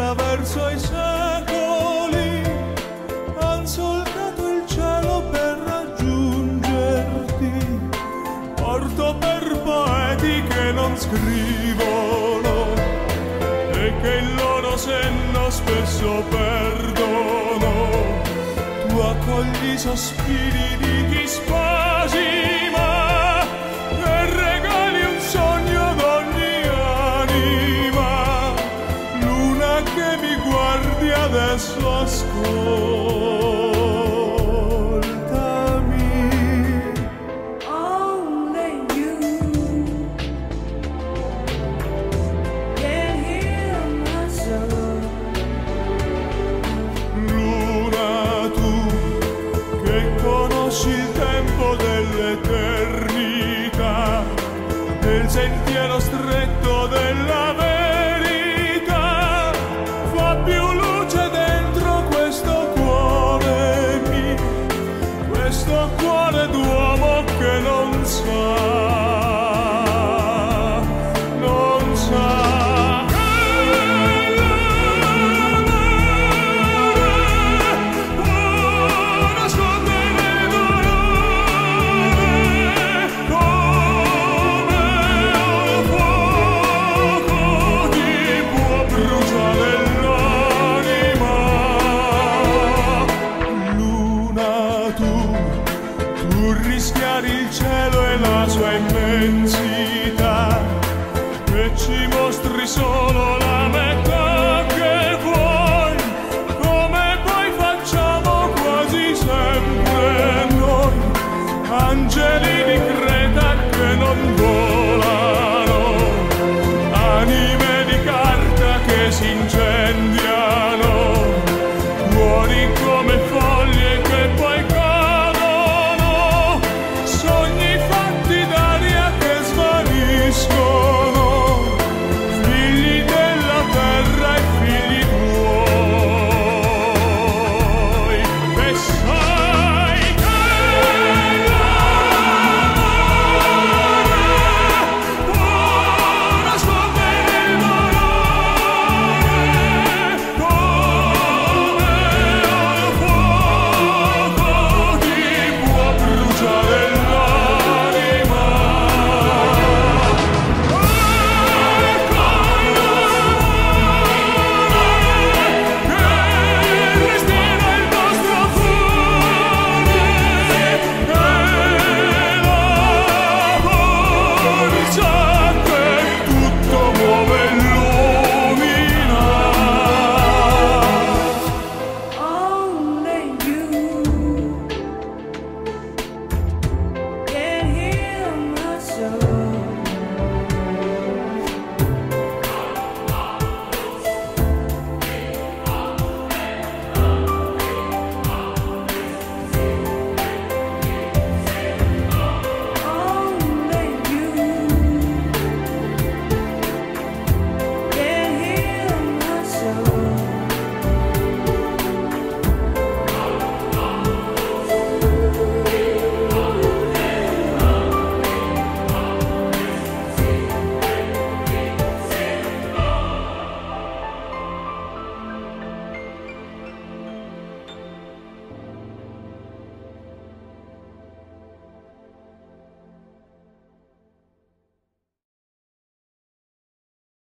attraverso i secoli han soldato il cielo per raggiungerti. Porto per poeti che non scrivono e che il loro senno spesso perdono. Tu accogli i sospiri di chi spasima e regali un sogno ad ogni anima. Luna che mi guardi adesso, ascoltami. Only you can heal my soul. Luna, tu che conosci il tempo dell'eternità, del sentiero stretto della verità, fa più luce dentro questo cuore mio, questo cuore d'uomo che non sa, non sa. Rischiare il cielo e la sua immensità, e ci mostri solo la metà che vuoi, come poi facciamo quasi sempre noi, angeli di Creta che non volano, anime di carta che si incendiano, cuori come foglie che poi figli della terra e figli tuoi, e sai che l'amore può nascondere il dolore, come al fuoco ti può bruciare l'anima.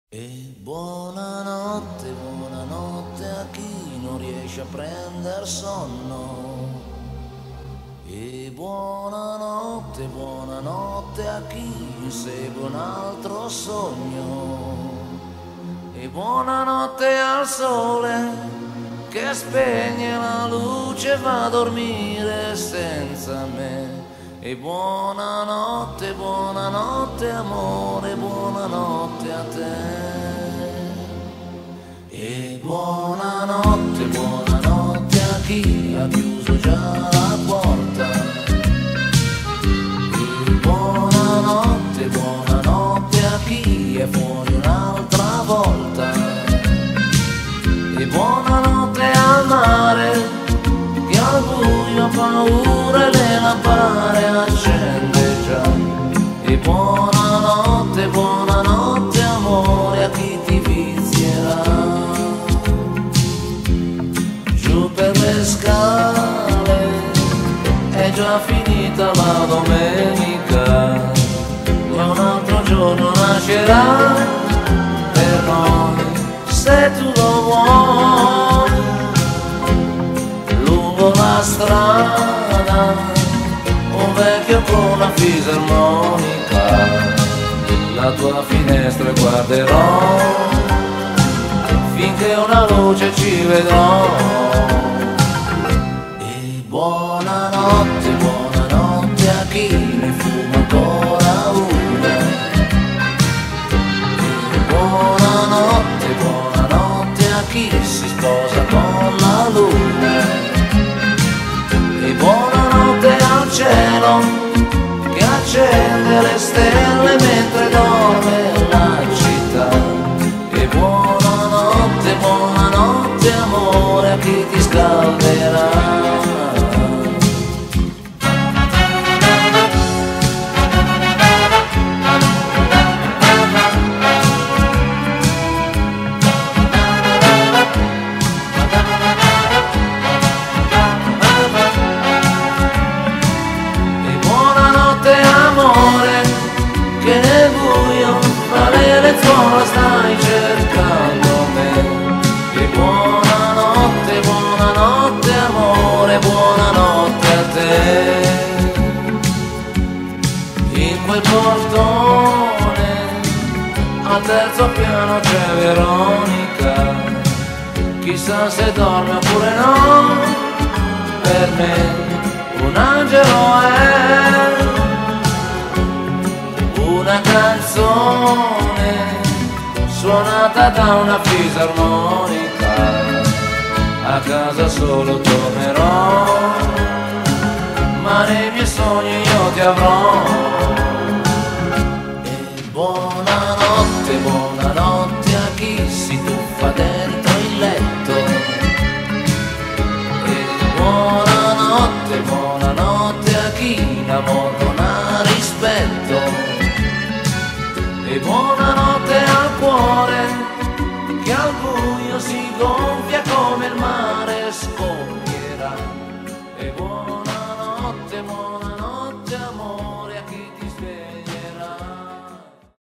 E buonanotte, buonanotte a chi non riesce a prender sonno. E buonanotte, buonanotte a chi segue un altro sogno. E buonanotte al sole che spegne la luce e va a dormire senza me. E buonanotte, buonanotte amore, buonanotte a te. E buonanotte, buonanotte a chi ha chiuso già la porta. E buonanotte, buonanotte a chi è fuori un'altra volta. E buonanotte al mare che al buio ha paura e le lampade accende già. E buonanotte, buonanotte amore a chi ti vizierà. scale, è già finita la domenica, e un altro giorno nascerà per noi, se tu lo vuoi. Lungo la strada un vecchio con la fisarmonica, la tua finestra guarderò finché una luce ci vedrò. E buonanotte, buonanotte a chi ne fuma ancora una. E buonanotte, buonanotte a chi si sposa con la luna. E buonanotte al cielo che accende le stelle mentre dorme la città. E buonanotte, buonanotte amore a chi ti scalderà. Che nel buio fra le lenzuola stai cercando me. E buonanotte, buonanotte amore, buonanotte a te. In quel portone al terzo piano c'è Veronica, chissà se dorme oppure no, per me un angelo è. Una canzone suonata da una fisarmonica, a casa solo tornerò, ma nei miei sogni io ti avrò. E buonanotte, buonanotte a chi si tuffa dentro il letto. E buonanotte, buonanotte a chi l'amor non ha rispetto. E buonanotte al cuore che al buio si gonfia come il mare scoppierà. E buonanotte, buonanotte amore a chi